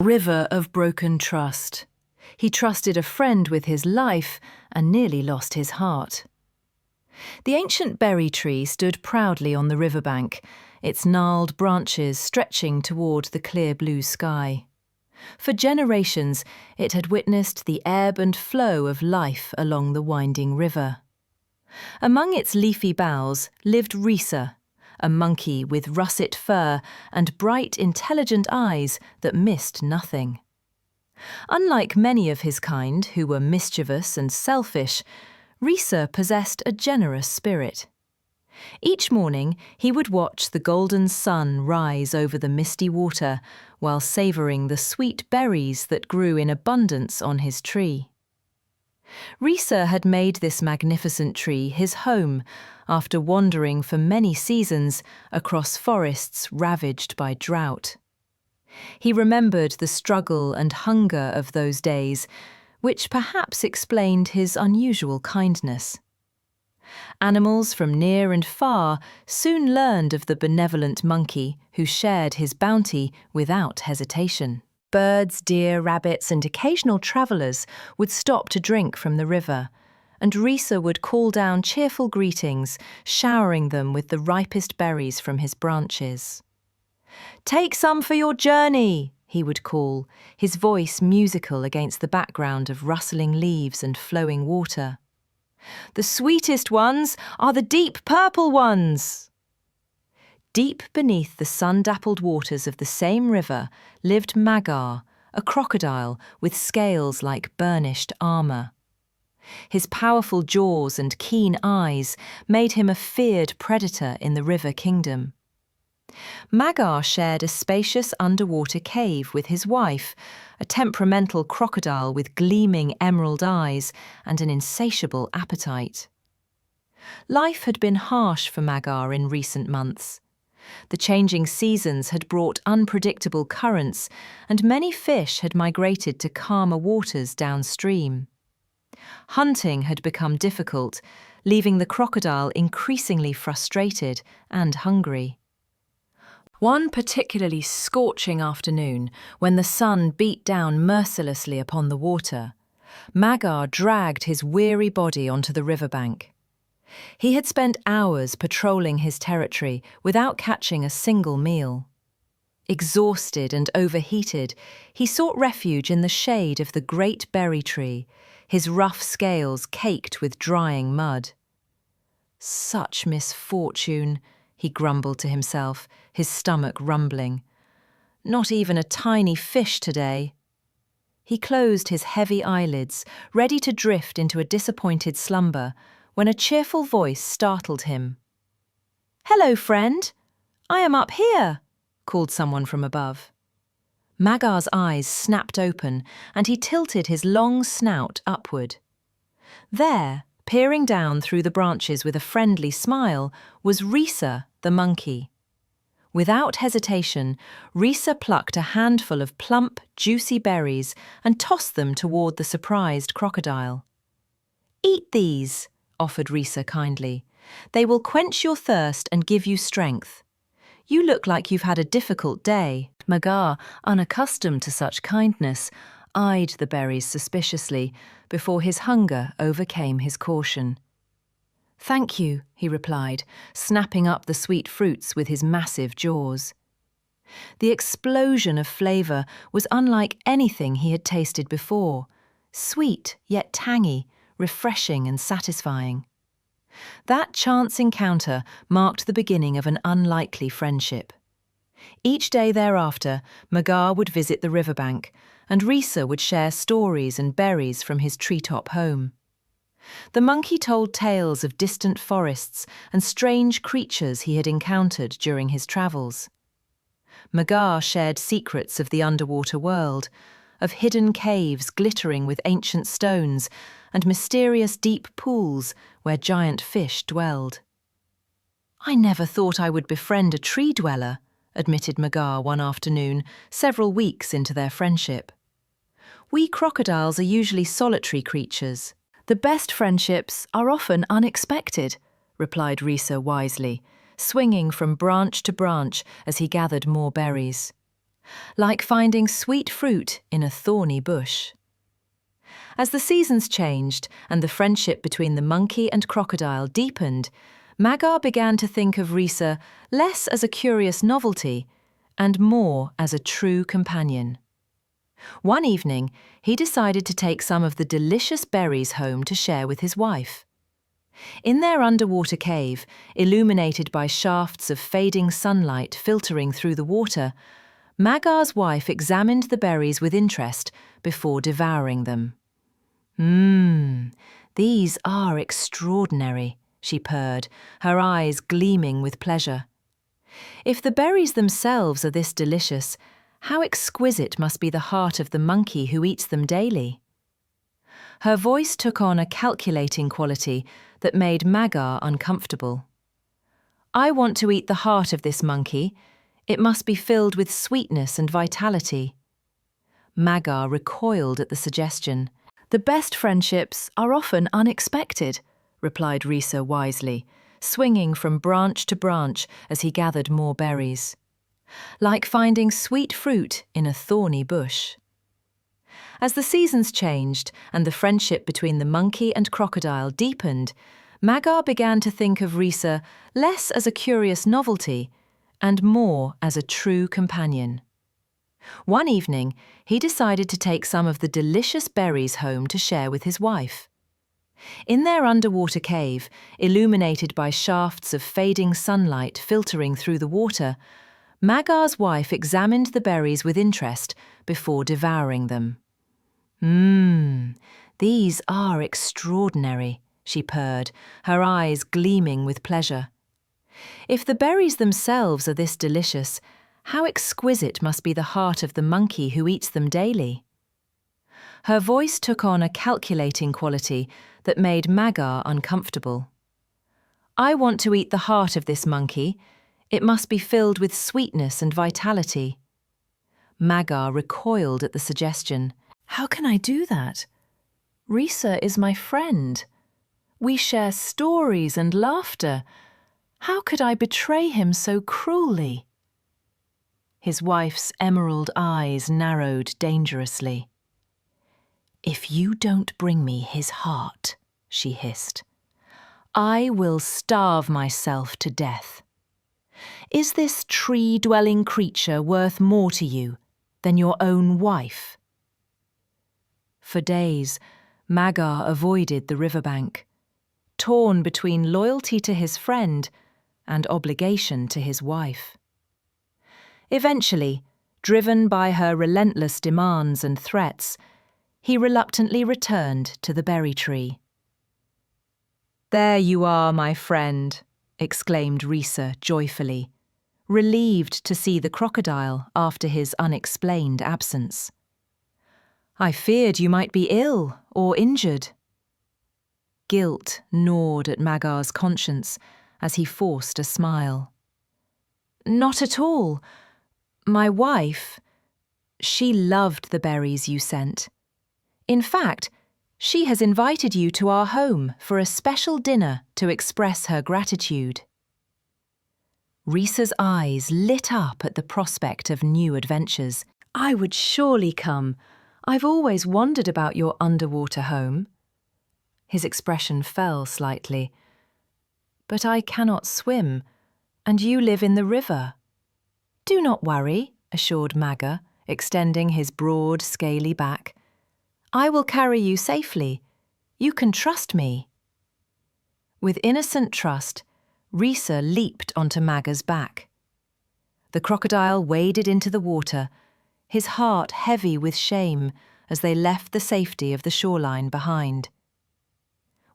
River of broken trust. He trusted a friend with his life and nearly lost his heart. The ancient berry tree stood proudly on the riverbank, its gnarled branches stretching toward the clear blue sky. For generations, it had witnessed the ebb and flow of life along the winding river. Among its leafy boughs lived Risa, a monkey with russet fur and bright, intelligent eyes that missed nothing. Unlike many of his kind who were mischievous and selfish, Risa possessed a generous spirit. Each morning he would watch the golden sun rise over the misty water while savouring the sweet berries that grew in abundance on his tree. Risa had made this magnificent tree his home after wandering for many seasons across forests ravaged by drought. He remembered the struggle and hunger of those days, which perhaps explained his unusual kindness. Animals from near and far soon learned of the benevolent monkey who shared his bounty without hesitation. Birds, deer, rabbits, and occasional travellers would stop to drink from the river, and Risa would call down cheerful greetings, showering them with the ripest berries from his branches. "Take some for your journey," he would call, his voice musical against the background of rustling leaves and flowing water. "The sweetest ones are the deep purple ones." Deep beneath the sun-dappled waters of the same river lived Magar, a crocodile with scales like burnished armour. His powerful jaws and keen eyes made him a feared predator in the river kingdom. Magar shared a spacious underwater cave with his wife, a temperamental crocodile with gleaming emerald eyes and an insatiable appetite. Life had been harsh for Magar in recent months. The changing seasons had brought unpredictable currents, and many fish had migrated to calmer waters downstream. Hunting had become difficult, leaving the crocodile increasingly frustrated and hungry. One particularly scorching afternoon, when the sun beat down mercilessly upon the water, Magar dragged his weary body onto the riverbank. He had spent hours patrolling his territory without catching a single meal. Exhausted and overheated, he sought refuge in the shade of the great berry tree, his rough scales caked with drying mud. "Such misfortune," he grumbled to himself, his stomach rumbling. "Not even a tiny fish today." He closed his heavy eyelids, ready to drift into a disappointed slumber, when a cheerful voice startled him. "Hello, friend. I am up here," called someone from above. Magar's eyes snapped open, and he tilted his long snout upward. There, peering down through the branches with a friendly smile, was Risa, the monkey. Without hesitation, Risa plucked a handful of plump, juicy berries and tossed them toward the surprised crocodile. "Eat these," offered Risa kindly. "They will quench your thirst and give you strength. You look like you've had a difficult day." Magar, unaccustomed to such kindness, eyed the berries suspiciously before his hunger overcame his caution. "Thank you," he replied, snapping up the sweet fruits with his massive jaws. The explosion of flavour was unlike anything he had tasted before, sweet yet tangy, refreshing and satisfying. That chance encounter marked the beginning of an unlikely friendship. Each day thereafter, Magar would visit the riverbank, and Risa would share stories and berries from his treetop home. The monkey told tales of distant forests and strange creatures he had encountered during his travels. Magar shared secrets of the underwater world, of hidden caves glittering with ancient stones and mysterious deep pools where giant fish dwelled. "I never thought I would befriend a tree dweller," admitted Magar one afternoon, several weeks into their friendship. "We crocodiles are usually solitary creatures. The best friendships are often unexpected," replied Risa wisely, swinging from branch to branch as he gathered more berries. like finding sweet fruit in a thorny bush. As the seasons changed and the friendship between the monkey and crocodile deepened, Magar began to think of Risa less as a curious novelty and more as a true companion. One evening, he decided to take some of the delicious berries home to share with his wife. In their underwater cave, illuminated by shafts of fading sunlight filtering through the water, Magar's wife examined the berries with interest before devouring them. These are extraordinary," she purred, her eyes gleaming with pleasure. "If the berries themselves are this delicious, how exquisite must be the heart of the monkey who eats them daily." Her voice took on a calculating quality that made Magar uncomfortable. "I want to eat the heart of this monkey. It must be filled with sweetness and vitality." Magar recoiled at the suggestion. "The best friendships are often unexpected," replied Risa wisely, swinging from branch to branch as he gathered more berries. "Like finding sweet fruit in a thorny bush." As the seasons changed and the friendship between the monkey and crocodile deepened, Magar began to think of Risa less as a curious novelty and more as a true companion. One evening, he decided to take some of the delicious berries home to share with his wife. In their underwater cave, illuminated by shafts of fading sunlight filtering through the water, Magar's wife examined the berries with interest before devouring them. These are extraordinary," she purred, her eyes gleaming with pleasure. "If the berries themselves are this delicious, how exquisite must be the heart of the monkey who eats them daily." Her voice took on a calculating quality that made Magar uncomfortable. "I want to eat the heart of this monkey. It must be filled with sweetness and vitality." Magar recoiled at the suggestion. "How can I do that? Risa is my friend. We share stories and laughter. How could I betray him so cruelly?" His wife's emerald eyes narrowed dangerously. "If you don't bring me his heart," she hissed, "I will starve myself to death. Is this tree-dwelling creature worth more to you than your own wife?" For days, Magar avoided the riverbank, torn between loyalty to his friend and obligation to his wife. Eventually, driven by her relentless demands and threats, he reluctantly returned to the berry tree. "There you are, my friend," exclaimed Risa joyfully, relieved to see the crocodile after his unexplained absence. "I feared you might be ill or injured." Guilt gnawed at Magar's conscience as he forced a smile. "Not at all. My wife, she loved the berries you sent. In fact, she has invited you to our home for a special dinner to express her gratitude." Risa's eyes lit up at the prospect of new adventures. "I would surely come. I've always wondered about your underwater home." His expression fell slightly. "But I cannot swim, and you live in the river." "Do not worry," assured Magar, extending his broad, scaly back. "I will carry you safely. You can trust me." With innocent trust, Risa leaped onto Magar's back. The crocodile waded into the water, his heart heavy with shame as they left the safety of the shoreline behind.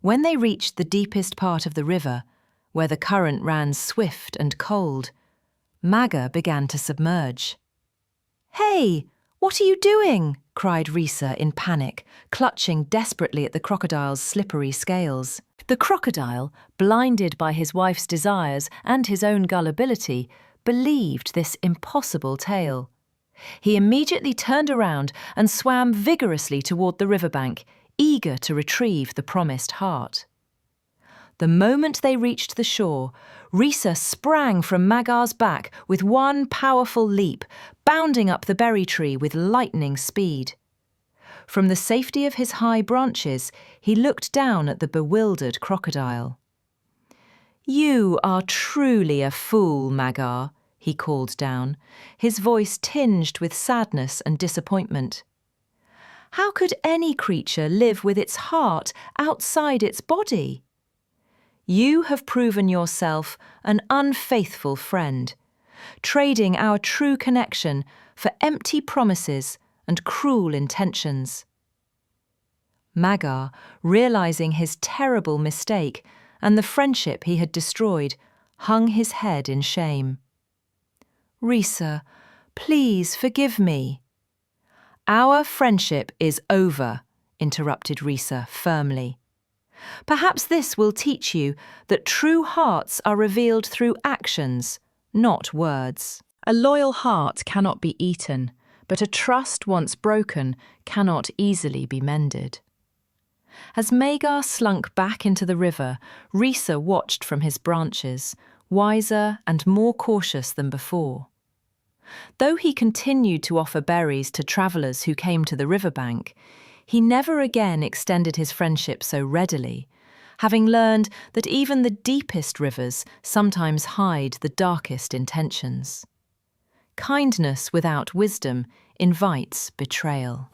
When they reached the deepest part of the river, where the current ran swift and cold, Magar began to submerge. "Hey, what are you doing?" cried Risa in panic, clutching desperately at the crocodile's slippery scales. The crocodile, blinded by his wife's desires and his own gullibility, believed this impossible tale. He immediately turned around and swam vigorously toward the riverbank, eager to retrieve the promised heart. The moment they reached the shore, Risa sprang from Magar's back with one powerful leap, bounding up the berry tree with lightning speed. From the safety of his high branches, he looked down at the bewildered crocodile. "You are truly a fool, Magar," he called down, his voice tinged with sadness and disappointment. "How could any creature live with its heart outside its body? You have proven yourself an unfaithful friend, trading our true connection for empty promises and cruel intentions." Magar, realizing his terrible mistake and the friendship he had destroyed, hung his head in shame. "Risa, please forgive me." "Our friendship is over," interrupted Risa firmly. "Perhaps this will teach you that true hearts are revealed through actions, not words. A loyal heart cannot be eaten, but a trust once broken cannot easily be mended." As Magar slunk back into the river, Risa watched from his branches, wiser and more cautious than before. Though he continued to offer berries to travellers who came to the riverbank, he never again extended his friendship so readily, having learned that even the deepest rivers sometimes hide the darkest intentions. Kindness without wisdom invites betrayal.